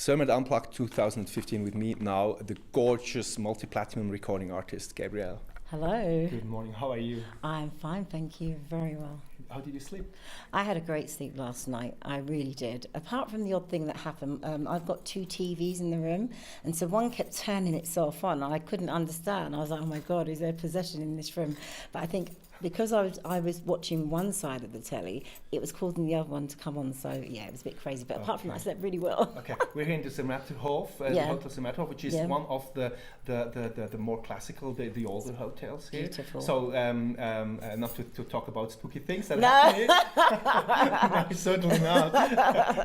Zermatt Unplugged 2015 with me now, the gorgeous multi-platinum recording artist, Gabrielle. Hello. Good morning, how are you? I'm fine, thank you, very well. How did you sleep? I had a great sleep last night, I really did. Apart from the odd thing that happened, I've got 2 TVs in the room, and so one kept turning itself on, and I couldn't understand. I was like, oh my God, is there possession in this room? But I think because I was watching one side of the telly, it was causing the other one to come on, so yeah, it was a bit crazy. But apart from that, I slept really well. Okay, we're here in the Zermatt, the Hotel Zermatt, which is one of the more classical, the older hotels here. Beautiful. So, not to talk about spooky things that happen here. No, certainly not.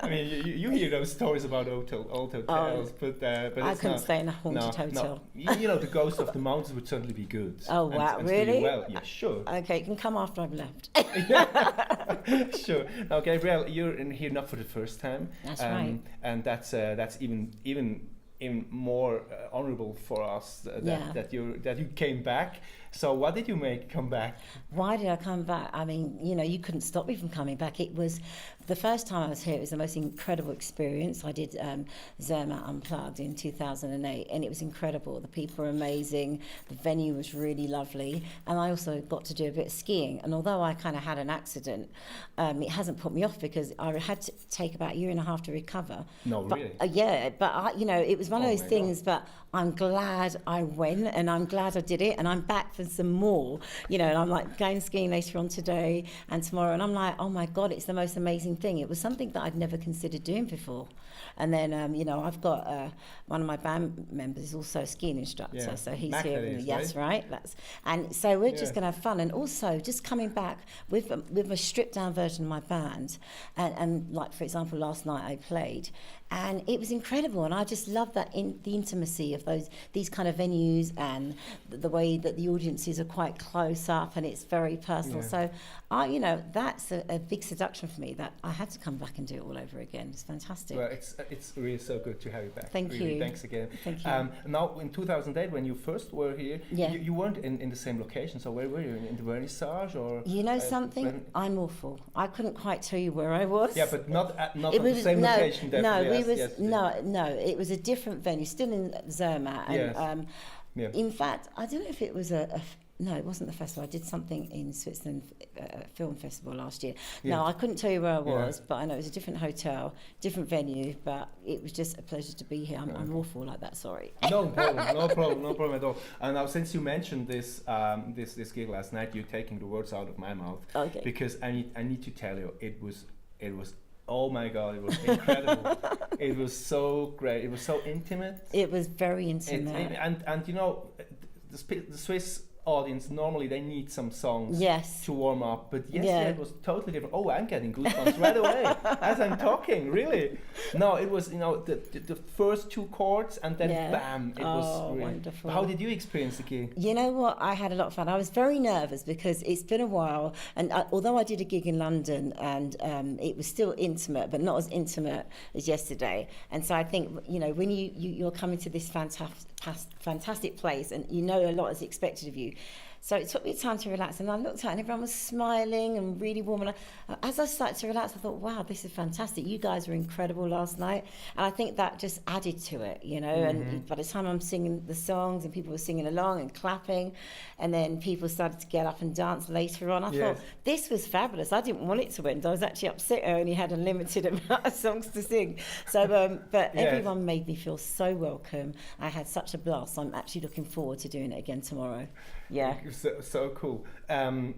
I mean, you hear those stories about old hotels, but I couldn't stay in a haunted hotel. No. You know, the Ghost of the Mountains would certainly be good. Oh wow, really? Well, yeah, sure. Okay, you can come after I've left. Sure. Now, Gabrielle, you're in here not for the first time. That's right. And that's even more honorable for us that you came back. So what did you make come back? Why did I come back? I mean, you know, you couldn't stop me from coming back. It was the first time I was here. It was the most incredible experience. I did Zermatt Unplugged in 2008, and it was incredible. The people were amazing. The venue was really lovely, and I also got to do a bit of skiing. And although I kind of had an accident, it hasn't put me off because I had to take about a year and a half to recover. No, really? Yeah, but you know, it was one of those things. But I'm glad I went, and I'm glad I did it, and I'm back for some more, you know, and I'm like going skiing later on today and tomorrow, and I'm like, oh my God, it's the most amazing thing. It was something that I'd never considered doing before. And then, you know, I've got one of my band members is also a skiing instructor, so he's Mac, here. Yes, right. And so we're just going to have fun, and also just coming back with a stripped down version of my band, and like for example, last night I played, and it was incredible, and I just love that the intimacy of these kind of venues, and the way that the audiences are quite close up, and it's very personal. So you know, that's a big seduction for me, that I had to come back and do it all over again. It's fantastic. Well, it's really so good to have you back. Thank you. Thanks again. Thank you. Now, in 2008, when you first were here, you weren't in the same location. So where were you? In the Vernissage, or? You know something? I'm awful. I couldn't quite tell you where I was. Yeah, but not at the same location. No, it was a different venue, still in Zermatt. And, in fact, I don't know if it was no, it wasn't the festival. I did something in Switzerland, film festival last year. No, I couldn't tell you where I was, but I know it was a different hotel, different venue, but it was just a pleasure to be here. I'm awful like that, sorry. No problem at all. And now, since you mentioned this gig last night, you're taking the words out of my mouth. Okay. Because I need to tell you, it was oh my God, it was incredible. It was so great. It was so intimate. It was very intimate. And you know, the Swiss audience, normally they need some songs to warm up, but yesterday it was totally different. Oh, I'm getting goosebumps right away as I'm talking, really. No, it was, you know, the first 2 chords, and then bam, it was really wonderful. How did you experience the gig? You know what, I had a lot of fun. I was very nervous because it's been a while, and although I did a gig in London, and it was still intimate, but not as intimate as yesterday. And so I think, you know, when you're coming to this fantastic place, and you know a lot is expected of you. So it took me time to relax, and I looked out and everyone was smiling and really warm, and as I started to relax, I thought, wow, this is fantastic. You guys were incredible last night, and I think that just added to it, you know. And by the time I'm singing the songs and people were singing along and clapping, and then people started to get up and dance later on, I thought, this was fabulous. I didn't want it to end. I was actually upset I only had a limited amount of songs to sing. So, but everyone made me feel so welcome. I had such a blast. I'm actually looking forward to doing it again tomorrow. Yeah. So cool. Now,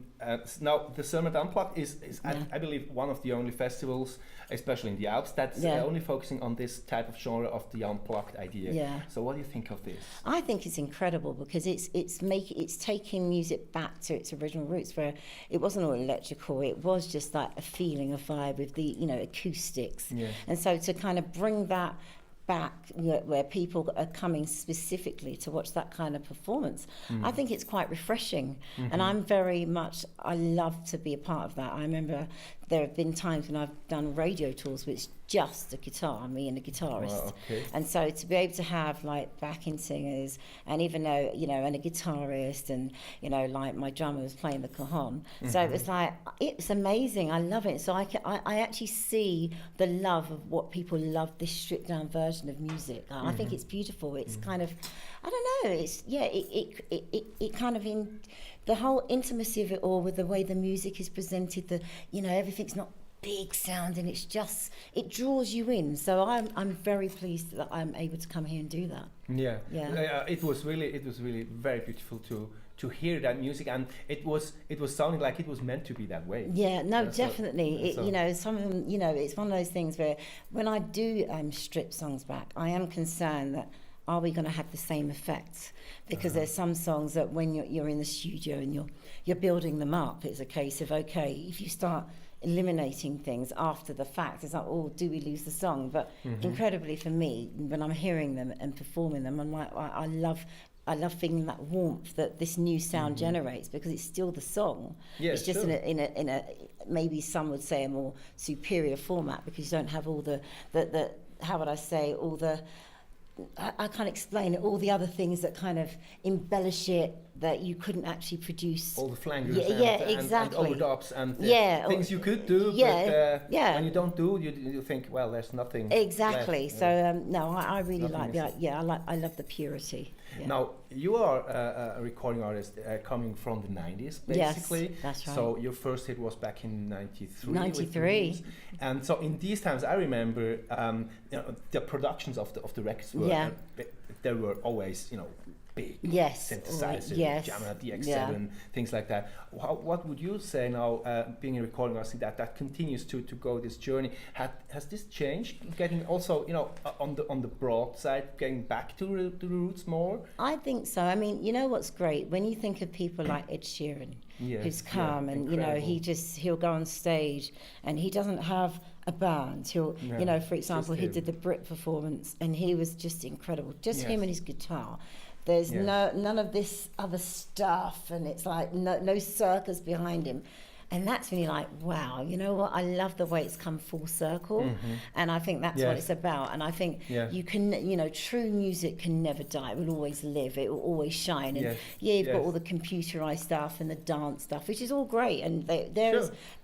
the Zermatt Unplugged is I believe, one of the only festivals, especially in the Alps, that's only focusing on this type of genre of the unplugged idea. Yeah. So what do you think of this? I think it's incredible because it's taking music back to its original roots, where it wasn't all electrical. It was just like a feeling, a vibe with the, you know, acoustics. Yeah. And so to kind of bring that back, where people are coming specifically to watch that kind of performance, I think it's quite refreshing. And I'm very much, I love to be a part of that. I remember there have been times when I've done radio tours with just a guitar, me and a guitarist. Wow, okay. And so to be able to have like backing singers, and even though, you know, and a guitarist, and, you know, like my drummer was playing the cajon. So it was like, it's amazing. I love it. So I actually see the love of what people love, this stripped down version of music. I think it's beautiful. It's kind of, I don't know, it's, yeah, it kind of in the whole intimacy of it all, with the way the music is presented, the, you know, everything's not big sounding, it's just, it draws you in. So I'm very pleased that I'm able to come here and do that. It was really very beautiful to hear that music, and it was sounding like it was meant to be that way. Definitely. You know, some of them, you know, it's one of those things where when I do strip songs back, I am concerned that, are we going to have the same effect? Because there's some songs that when you're in the studio and you're building them up, it's a case of, okay, if you start eliminating things after the fact, it's like, oh, do we lose the song? But incredibly for me, when I'm hearing them and performing them, I'm like, I love feeling that warmth that this new sound generates, because it's still the song. It's just in a maybe some would say a more superior format, because you don't have all the how would I say, all the, I can't explain it, all the other things that kind of embellish it that you couldn't actually produce. All the flangers exactly. and overdubs and things you could do, but when you don't do, you think, well, there's nothing exactly left. So no, I really like that. I love the purity. Now, you are a recording artist coming from the 90s, basically. Yes, that's right. So your first hit was back in 93. 93. And so in these times, I remember the productions of the records were, there were always, you know, big synthesizer, Zermatt, DX7, things like that. What would you say now, being a recording artist, that continues to go this journey? Has this changed? Getting also, you know, on the broad side, getting back to the roots more? I think so. I mean, you know what's great? When you think of people like Ed Sheeran, who's come and, incredible. You know, he'll go on stage and he doesn't have a band. You know, for example, he did the Brit performance and he was just incredible. Just him and his guitar. There's none of this other stuff, and it's like no circus behind him. And that's when you're like, wow, you know what? I love the way it's come full circle. And I think that's what it's about. And I think you can, you know, true music can never die. It will always live. It will always shine. And you've got all the computerized stuff and the dance stuff, which is all great. And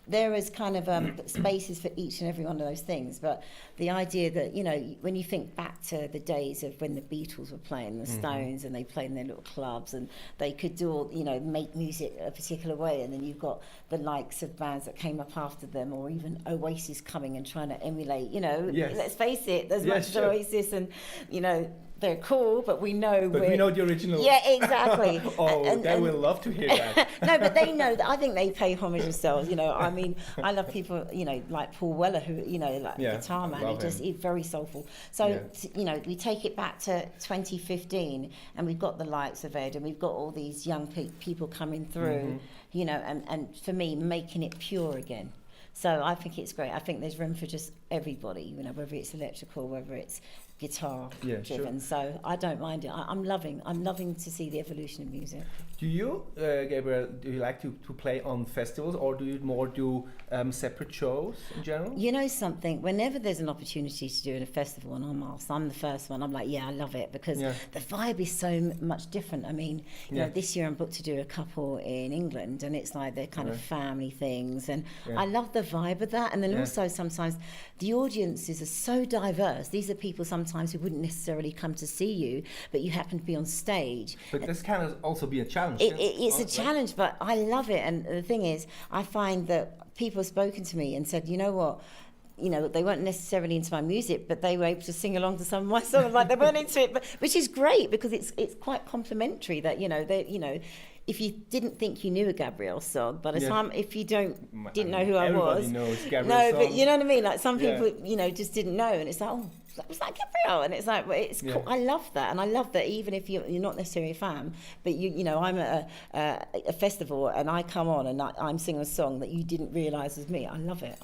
there is kind of spaces for each and every one of those things. But the idea that, you know, when you think back to the days of when the Beatles were playing, the Stones, and they played in their little clubs, and they could do all, you know, make music a particular way, and then you've got the likes of bands that came up after them, or even Oasis coming and trying to emulate, you know, let's face it, there's much as Oasis, and, you know, they're cool, but we know we know the original. Yeah, exactly. They will love to hear that. No, but they know that. I think they pay homage themselves. You know, I mean, I love people, you know, like Paul Weller, who, you know, like guitar man. He's very soulful. So, you know, we take it back to 2015, and we've got the likes of Ed, and we've got all these young people coming through, you know, and for me, making it pure again. So I think it's great. I think there's room for just everybody, you know, whether it's electrical, whether it's guitar driven. So I don't mind it. I'm loving to see the evolution of music. Do you, Gabrielle, do you like to play on festivals, or do you more do separate shows in general? You know something, whenever there's an opportunity to do it at a festival, and I'm the first one, I'm like, I love it, because the vibe is so much different. I mean, you know, this year I'm booked to do a couple in England, and it's like they're kind of family things, and I love the vibe of that. And then also sometimes the audiences are so diverse. These are people sometimes who wouldn't necessarily come to see you, but you happen to be on stage. But this can also be a challenge. It's a challenge, but I love it. And the thing is, I find that people have spoken to me and said, you know what, you know, they weren't necessarily into my music, but they were able to sing along to some of my songs. Like, they weren't into it, but which is great, because it's quite complimentary that, you know, if you didn't think you knew a Gabrielle song, by the time, if you didn't know who I was, knows Gabrielle but you know what I mean? Like, some people, you know, just didn't know, and it's like, oh, was that Gabrielle? And it's like, well, it's cool. I love that, and I love that even if you're not necessarily a fan, but you know, I'm at a festival and I come on and I'm singing a song that you didn't realise was me. I love it.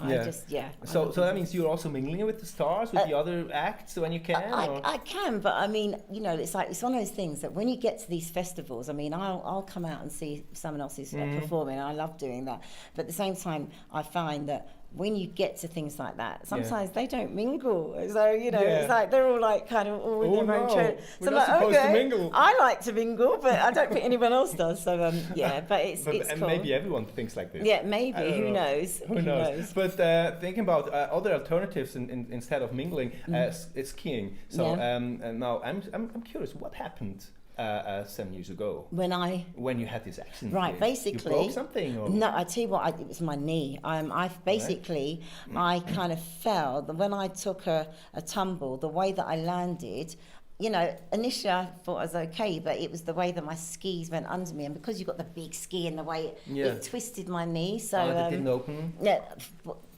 So that means you're also mingling with the stars, with the other acts when you can. I can, but I mean, you know, it's like, it's one of those things that when you get to these festivals, I mean, I'll come out and see someone else's performing, and I love doing that. But at the same time, I find that when you get to things like that, sometimes they don't mingle. So, you know, it's like they're all like kind of all in their own church. So we're not supposed to mingle. I like to mingle, but I don't think anyone else does. So, but it's and cool. maybe everyone thinks like this. Yeah, maybe. Who knows? Who knows? But thinking about other alternatives instead of mingling, it's skiing. So now I'm curious, what happened 7 years ago when you had this accident? Right, basically, you broke something? Or? No, I tell you what, it was my knee. I basically I kind of fell. When I took a tumble, the way that I landed, you know, initially I thought I was okay, but it was the way that my skis went under me, and because you got the big ski and the way it twisted my knee, so it didn't open. Yeah.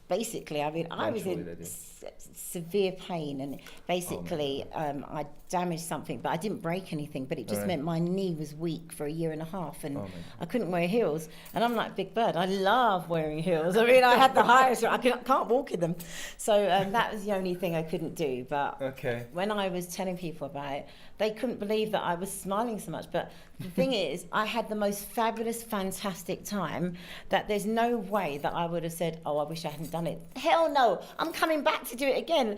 Basically, I mean, I was in severe pain, and basically I damaged something, but I didn't break anything, but it just meant my knee was weak for a year and a half, and I couldn't wear heels. And I'm like Big Bird, I love wearing heels. I mean, I had the highest, I can't walk in them. So that was the only thing I couldn't do. But when I was telling people about it, they couldn't believe that I was smiling so much. But the thing is, I had the most fabulous, fantastic time that there's no way that I would have said, oh, I wish I hadn't done it. Hell no, I'm coming back to do it again.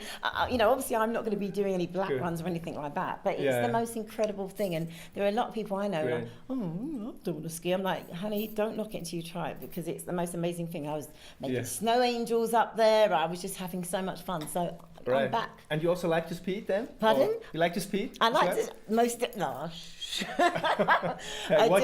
You know, obviously I'm not going to be doing any black runs or anything like that, but it's the most incredible thing. And there are a lot of people I know like, oh, I don't want to ski. I'm like, honey, don't knock it until you try it, because it's the most amazing thing. I was making snow angels up there. I was just having so much fun. So I'm back. And you also like to speed then? Pardon? Or you like to speed? I like to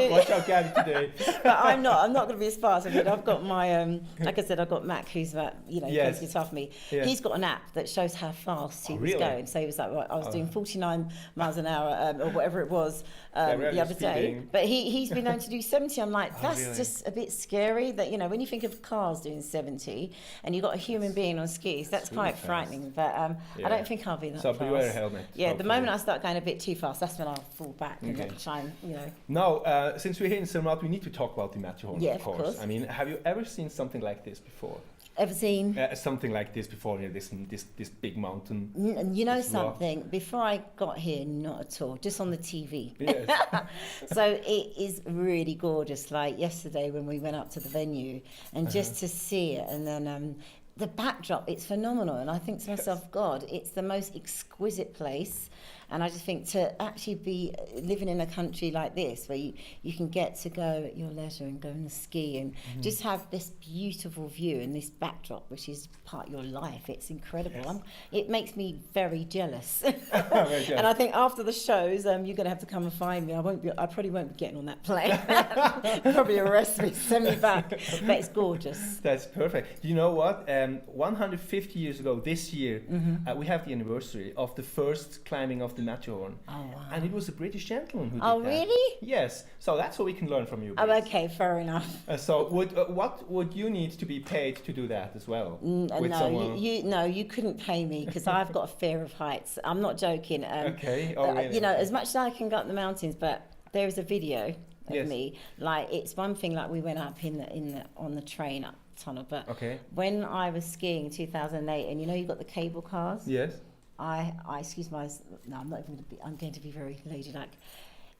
Watch out, Gabby, today. But I'm not going to be as fast. I mean, I've got my, like I said, I've got Mac, who's about, you know, plays guitar for me. Yeah. He's got an app that shows how fast he was going. So he was like, right, I was doing 49 miles an hour or whatever it was the other day. But he's been known to do 70. I'm like, that's just a bit scary. That, you know, when you think of cars doing 70 and you've got a human being on skis, that's quite frightening. But I don't think I'll be that fast. So wear a helmet. Yeah, the moment I start going a bit too fast, that's when I'll fall back and try and, you know. Now, since we're here in Zermatt, we need to talk about the Matterhorn, of course. I mean, have you ever seen something like this before? Ever seen? Something like this before, you know, this big mountain. You know something? Before I got here, not at all, just on the TV. Yes. So it is really gorgeous. Like yesterday when we went up to the venue, and just to see it, and then the backdrop, it's phenomenal. And I think to myself, God, it's the most exquisite place. And I just think to actually be living in a country like this, where you can get to go at your leisure and go and ski and just have this beautiful view and this backdrop, which is part of your life. It's incredible. Yes. It makes me very jealous. And I think after the shows, you're going to have to come and find me. I probably won't be getting on that plane. Probably arrest me, send me back. But it's gorgeous. That's perfect. You know what? 150 years ago, this year, we have the anniversary of the first climbing of the Matterhorn. Oh, wow. And it was a British gentleman who did that. Oh, really? Yes. So that's what we can learn from you. Oh, okay, fair enough. So what would you need to be paid to do that as well? You couldn't pay me, because I've got a fear of heights. I'm not joking. Okay. Oh, really? You know, as much as I can go up the mountains, but there is a video of me. Like, it's one thing, like we went up on the train up tunnel, but when I was skiing in 2008, and you know, you got the cable cars. Yes. I excuse my. No, I'm not even going to be. I'm going to be very ladylike.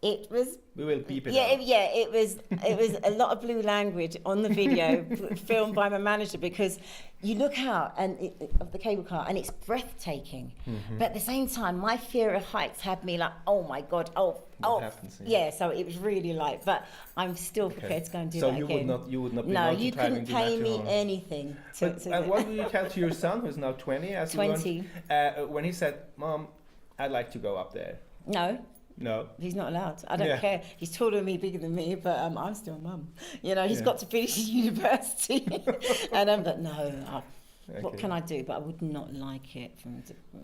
It was. We will beep it. It was a lot of blue language on the video, filmed by my manager, because you look out of the cable car and it's breathtaking. But at the same time, my fear of heights had me like, oh my God, what happens, so it was really like, but I'm still prepared to go and do that again. So you would not be. No, you couldn't pay me anything. And what will you tell to your son, who's now 20? 20. When he said, "Mom, I'd like to go up there." No, he's not allowed. I don't care. He's taller than me, bigger than me, but I'm still mum. You know, he's got to finish his university, and but no. What can I do? But I would not like it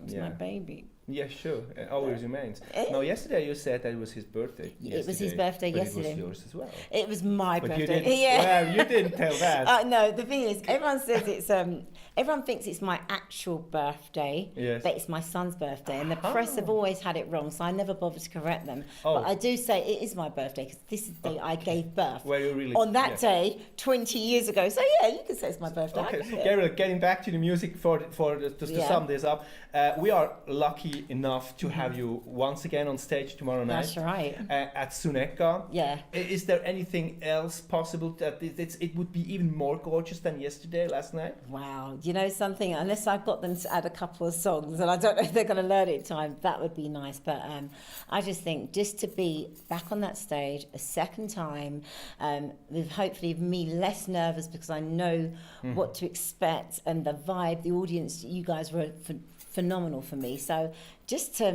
it's my baby. Yeah, sure. Always remains. Now, yesterday you said that it was his birthday. It was his birthday yesterday. It was yours as well. It was my birthday. Well, you didn't tell that. No, the thing is, everyone says it's. Everyone thinks it's my actual birthday, but it's my son's birthday, and the press have always had it wrong, so I never bothered to correct them. But I do say it is my birthday, because this is the day I gave birth. On that day, 20 years ago. So you can say it's my birthday. Okay, so Gabrielle, getting back to the music to sum this up, we are lucky be enough to have you once again on stage tomorrow night. That's right. At Suneka. Yeah. Is there anything else possible that it would be even more gorgeous than last night? Wow. You know something, unless I've got them to add a couple of songs, and I don't know if they're going to learn it in time, that would be nice. But I just think just to be back on that stage a second time, with hopefully me less nervous because I know what to expect, and the vibe, the audience, you guys were phenomenal for me. So just to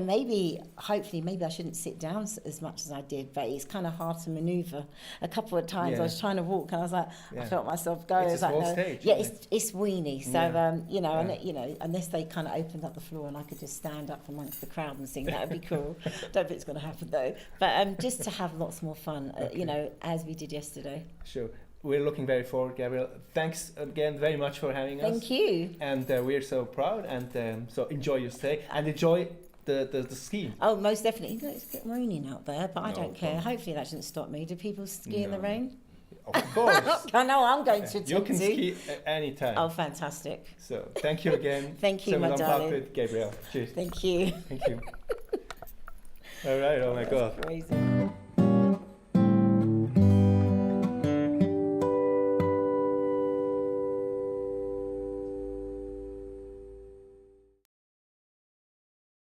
hopefully maybe I shouldn't sit down as much as I did, but it's kind of hard to maneuver. A couple of times I was trying to walk and I was like, I felt myself go. It's a small stage. Yeah, it's weeny. So you know, and you know, unless they kind of opened up the floor and I could just stand up amongst the crowd and sing, that would be cool. Don't think it's going to happen though. But just to have lots more fun, you know, as we did yesterday. Sure. We're looking very forward, Gabrielle. Thanks again very much for having us. Thank you. And we're so proud, and so enjoy your stay and enjoy the ski. Oh, most definitely. You know, it's a bit raining out there, but I don't care. Hopefully that shouldn't stop me. Do people ski in the rain? Of course. I know I'm going to. You can ski anytime. Oh, fantastic. So thank you again. Thank you, my darling. With Gabrielle. Cheers. Thank you. Thank you. All right. Oh my God. Crazy.